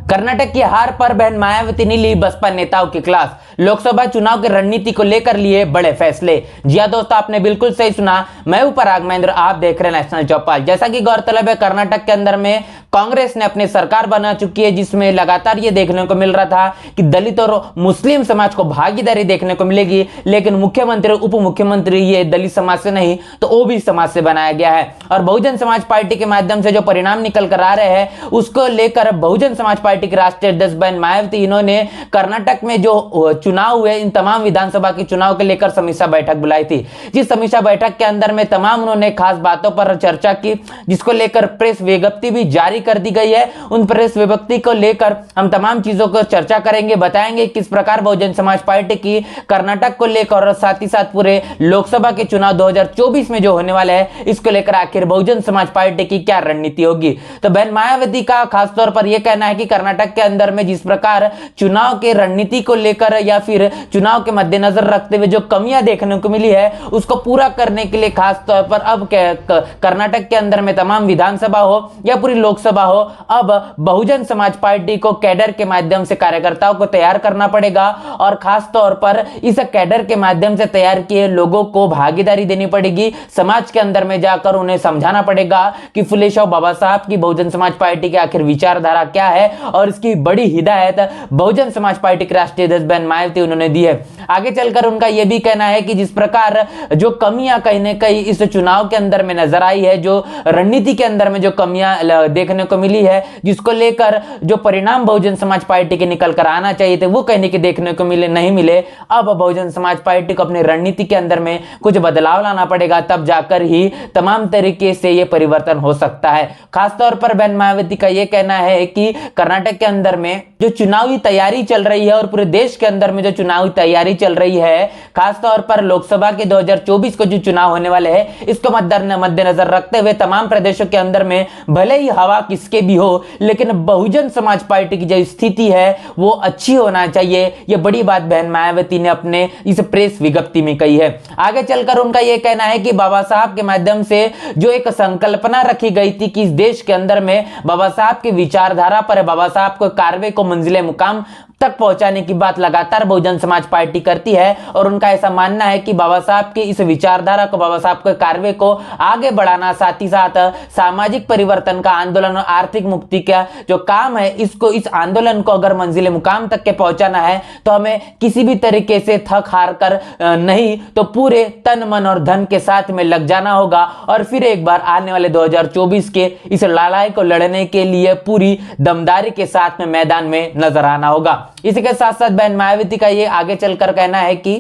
कर्नाटक की हार पर बहन मायावती ने ली बसपा नेताओं की क्लास। लोकसभा चुनाव की रणनीति को लेकर लिए बड़े फैसले। जी हां दोस्तों, आपने बिल्कुल सही सुना। मैं हूं पराग महेंद्र, आप देख रहे हैं नेशनल चौपाल। जैसा कि गौरतलब है, कर्नाटक के अंदर में कांग्रेस ने अपनी सरकार बना चुकी है, जिसमें लगातार ये देखने को मिल रहा था कि दलित और मुस्लिम समाज को भागीदारी देखने को मिलेगी, लेकिन मुख्यमंत्री उप मुख्यमंत्री ये दलित समाज से नहीं तो ओबीसी समाज से बनाया गया है। और बहुजन समाज पार्टी के माध्यम से जो परिणाम निकल कर आ रहे हैं, उसको लेकर बहुजन समाज पार्टी की राष्ट्रीय अध्यक्ष बहन मायावती, इन्होंने कर्नाटक में जो चुनाव हुए, इन तमाम विधानसभा के चुनाव के लेकर समीक्षा बैठक बुलाई थी। जिस समीक्षा बैठक के अंदर में तमाम उन्होंने खास बातों पर चर्चा की, जिसको लेकर प्रेस विज्ञप्ति भी जारी कर दी गई है। उन प्रेस विज्ञप्ति को लेकर हम तमाम चीजों को चर्चा करेंगे, बताएंगे किस प्रकार बहुजन समाज पार्टी की कर्नाटक को लेकर और साथ ही साथ पूरे लोकसभा के चुनाव 2024 में जो होने वाले हैं, इसको लेकर आखिर बहुजन समाज पार्टी की क्या रणनीति होगी। तो बहन मायावती का खासतौर पर यह कहना है कि कर्नाटक के अंदर में जिस प्रकार चुनाव के रणनीति को लेकर या फिर चुनाव के मद्देनजर रखते हुए जो कमियां देखने को मिली है, उसको पूरा करने के लिए खास तौर पर अब कर्नाटक के अंदर में तमाम विधानसभा हो या पूरी लोकसभा हो, अब बहुजन समाज पार्टी को कैडर के माध्यम से कार्यकर्ताओं को तैयार करना पड़ेगा और खास तौर पर इस कैडर के माध्यम से तैयार किए लोगों को भागीदारी देनी पड़ेगी। समाज के अंदर में जाकर उन्हें समझाना पड़ेगा कि फुले शाह बाबा साहब की बहुजन समाज पार्टी की आखिर विचारधारा क्या है, और इसकी बड़ी हिदायत बहुजन समाज पार्टी के राष्ट्रीय अध्यक्ष बहन मायावती उन्होंने दी है। आगे चलकर उनका यह भी कहना है कि जिस प्रकार जो कमियां कहीं न कहीं इस चुनाव के अंदर में नजर आई है, जो रणनीति के अंदर में जो कमियां देखने को मिली है, जिसको लेकर जो परिणाम बहुजन समाज पार्टी के निकल कर आना चाहिए थे, वो कहने के देखने को नहीं मिले। अब बहुजन समाज पार्टी को अपनी रणनीति के अंदर में कुछ बदलाव लाना पड़ेगा, तब जाकर ही तमाम तरीके से यह परिवर्तन हो सकता है। खासतौर पर बहन मायावती का यह कहना है कि कर्नाटक के अंदर में जो चुनावी तैयारी चल रही है और पूरे देश के अंदर में जो चुनावी तैयारी चल रही है, खासतौर पर लोकसभा के 2024 को जो चुनाव होने वाले हैं, इसको मद्देनजर रखते हुए तमाम प्रदेशों के अंदर में भले ही हवा किसके भी हो, लेकिन बहुजन समाज पार्टी की जो स्थिति है वो अच्छी होना चाहिए। यह बड़ी बात बहन मायावती ने अपने इस प्रेस विज्ञप्ति में कही है। आगे चलकर उनका यह कहना है कि बाबा साहब के माध्यम से जो एक संकल्पना रखी गई थी कि इस देश के अंदर में बाबा साहब की विचारधारा पर बाबा साहब को कार्रवाई को मंजिले मुकाम तक पहुंचाने की बात लगातार बहुजन समाज पार्टी करती है। और उनका ऐसा मानना है कि बाबा साहब की इस विचारधारा को, बाबा साहब के कार्य को आगे बढ़ाना, साथ ही साथ सामाजिक परिवर्तन का आंदोलन और आर्थिक मुक्ति का जो काम है, इसको, इस आंदोलन को अगर मंजिले मुकाम तक के पहुंचाना है तो हमें किसी भी तरीके से थक हार कर नहीं तो पूरे तन मन और धन के साथ में लग जाना होगा और फिर एक बार आने वाले 2024 के इस लड़ाई को लड़ने के लिए पूरी दमदारी के साथ में मैदान में नजर आना होगा। इसी के साथ साथ बहन मायावती का ये आगे चलकर कहना है कि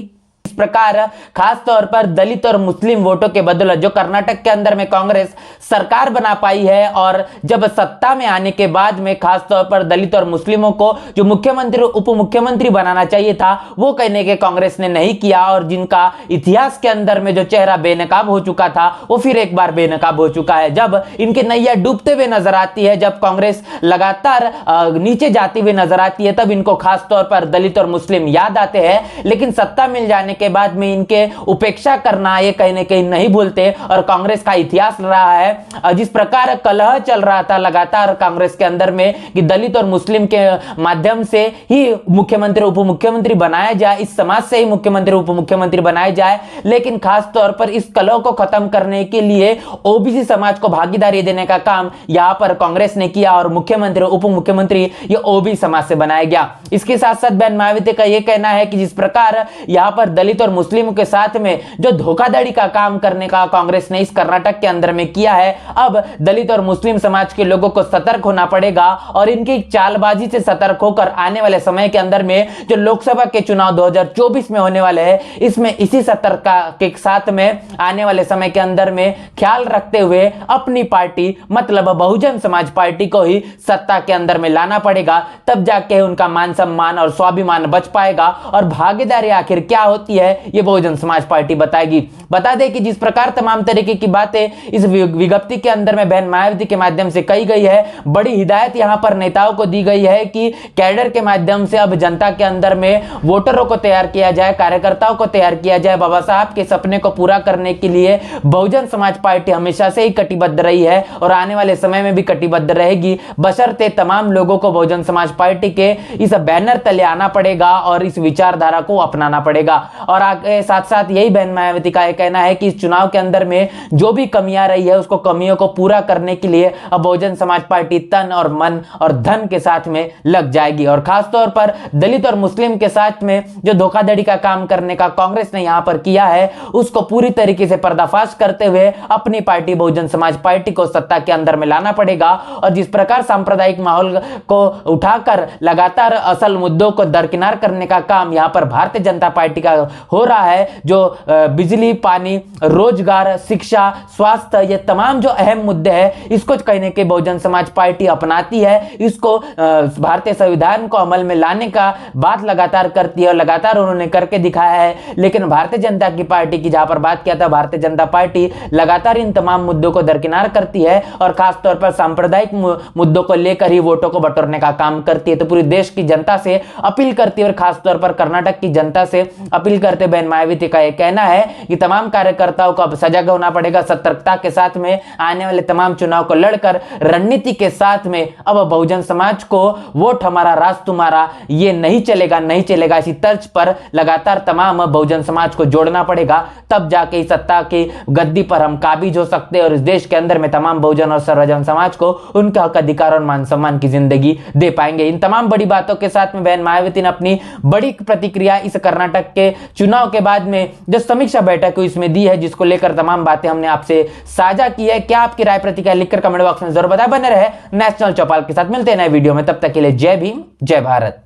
इस प्रकार खास तौर पर दलित और मुस्लिम वोटों के बदौलत जो कर्नाटक के अंदर में कांग्रेस सरकार बना पाई है, और जब सत्ता में आने के बाद में खास तौर पर दलित और मुस्लिमों को जो मुख्यमंत्री उप मुख्यमंत्री बनाना चाहिए था, वो कहने के कांग्रेस ने नहीं किया, और जिनका इतिहास के अंदर में जो चेहरा बेनकाब हो चुका था, वो फिर एक बार बेनकाब हो चुका है। जब इनके नैया डूबते हुए नजर आती है, जब कांग्रेस लगातार नीचे जाती हुई नजर आती है, तब इनको खास तौर पर दलित और मुस्लिम याद आते हैं, लेकिन सत्ता मिल जाने के बाद में इनके उपेक्षा करना ये कहीं न कहीं नहीं भूलते। और कांग्रेस का इतिहास रहा है, जिस प्रकार कलह चल रहा था लगातार कांग्रेस के अंदर में कि दलित और मुस्लिम के माध्यम से ही मुख्यमंत्री उप मुख्यमंत्री बनाया जाए, इस समाज से ही मुख्यमंत्री उप मुख्यमंत्री बनाया जाए, लेकिन खास तौर पर इस कलह को खत्म करने के लिए ओबीसी समाज को भागीदारी देने का काम यहां पर कांग्रेस ने किया और मुख्यमंत्री उप मुख्यमंत्री ये ओबीसी समाज से बनाया गया। इसके साथ साथ बहन मायावती का यह कहना है कि जिस प्रकार यहां पर दलित और मुस्लिमों के साथ में जो धोखाधड़ी का काम करने का कांग्रेस ने इस कर्नाटक के अंदर में किया है, अब दलित और मुस्लिम समाज के लोगों को सतर्क होना पड़ेगा और इनकी चालबाजी से सतर्क होकर आने वाले समय के अंदर में जो लोकसभा के चुनाव 2024 में होने वाले हैं, इसमें इसी सतर्कता के साथ में आने वाले समय के अंदर में ख्याल रखते हुए अपनी पार्टी मतलब बहुजन समाज पार्टी को ही सत्ता के अंदर में लाना पड़ेगा, तब जाके उनका मान सम्मान और स्वाभिमान बच पाएगा। और भागीदारी आखिर क्या होती की है ये बहुजन समाज पार्टी बताएगी। बता दें कि जिस प्रकार तमाम तरीके की बातें इस विज्ञप्ति के अंदर में बहन मायावती के माध्यम से कही गई है, बड़ी हिदायत यहां पर नेताओं को दी गई है कि कैडर के माध्यम से अब जनता के अंदर में वोटरों को तैयार किया जाए, कार्यकर्ताओं को तैयार किया जाए। बाबा साहब के सपने को पूरा करने के लिए बहुजन समाज पार्टी हमेशा से ही कटिबद्ध रही है और आने वाले समय में भी कटिबद्ध रहेगी, बशर्ते तमाम लोगों को बहुजन समाज पार्टी के इस बैनर तले आना पड़ेगा और इस विचारधारा को अपनाना पड़ेगा। और आगे साथ साथ यही बहन मायावती का कहना है कि इस चुनाव के अंदर में जो भी कमियां रही है उसको कमियों को पूरा करने के लिए अब बहुजन समाज पार्टी तन और मन और धन के साथ में लग जाएगी। और खासतौर पर दलित और मुस्लिम के साथ में जो धोखाधड़ी का काम करने का कांग्रेस ने यहां पर किया है उसको पूरी तरीके से पर्दाफाश करते हुए अपनी पार्टी बहुजन समाज पार्टी को सत्ता के अंदर में लाना पड़ेगा। और जिस प्रकार सांप्रदायिक माहौल को उठाकर लगातार असल मुद्दों को दरकिनार करने का काम यहां पर भारतीय जनता पार्टी का हो रहा है, जो बिजली, पानी, रोजगार, शिक्षा, स्वास्थ्य, ये तमाम जो अहम मुद्दे हैं इसको कहने के बहुजन समाज पार्टी अपनाती है, इसको भारतीय संविधान को अमल में लाने का बात लगातार करती है और लगातार उन्होंने करके दिखाया है। लेकिन भारतीय जनता की पार्टी की जहां पर बात किया था, भारतीय जनता पार्टी लगातार इन तमाम मुद्दों को दरकिनार करती है और खासतौर पर सांप्रदायिक मुद्दों को लेकर ही वोटों को बटोरने का काम करती है। तो पूरी देश की जनता से अपील करती है और खासतौर पर कर्नाटक की जनता से अपील करते बहन मायावती का यह कहना है कि तमाम कार्यकर्ताओं को अब सजग होना पड़ेगा, सतर्कता के साथ में आने वाले तमाम चुनाव को लड़कर रणनीति के साथ में अब बहुजन समाज को वोट हमारा राज तुम्हारा ये नहीं चलेगा, नहीं चलेगा, इसी तर्ज पर लगातार तमाम बहुजन समाज को जोड़ना पड़ेगा, तब जाके इस सत्ता की गद्दी पर हम काबिज हो सकते हैं और इस देश के अंदर में तमाम बहुजन और सर्वजन समाज को उनके हक अधिकार और मान सम्मान की जिंदगी दे पाएंगे। इन तमाम बड़ी बातों के साथ में बहन मायावती ने अपनी बड़ी प्रतिक्रिया इस कर्नाटक के चुनाव के बाद में जो समीक्षा बैठक हुई इसमें दी है, जिसको लेकर तमाम बातें हमने आपसे साझा की है। क्या आपकी राय प्रतिक्रिया लिखकर कमेंट बॉक्स में जरूर बताएं। बने रहे नेशनल चौपाल के साथ, मिलते हैं नए वीडियो में, तब तक के लिए जय भीम, जय भारत।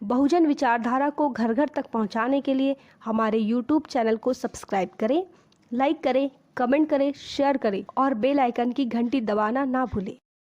बहुजन विचारधारा को घर घर तक पहुंचाने के लिए हमारे YouTube चैनल को सब्सक्राइब करें, लाइक करें, कमेंट करें, शेयर करें और बेल आइकन की घंटी दबाना ना भूलें।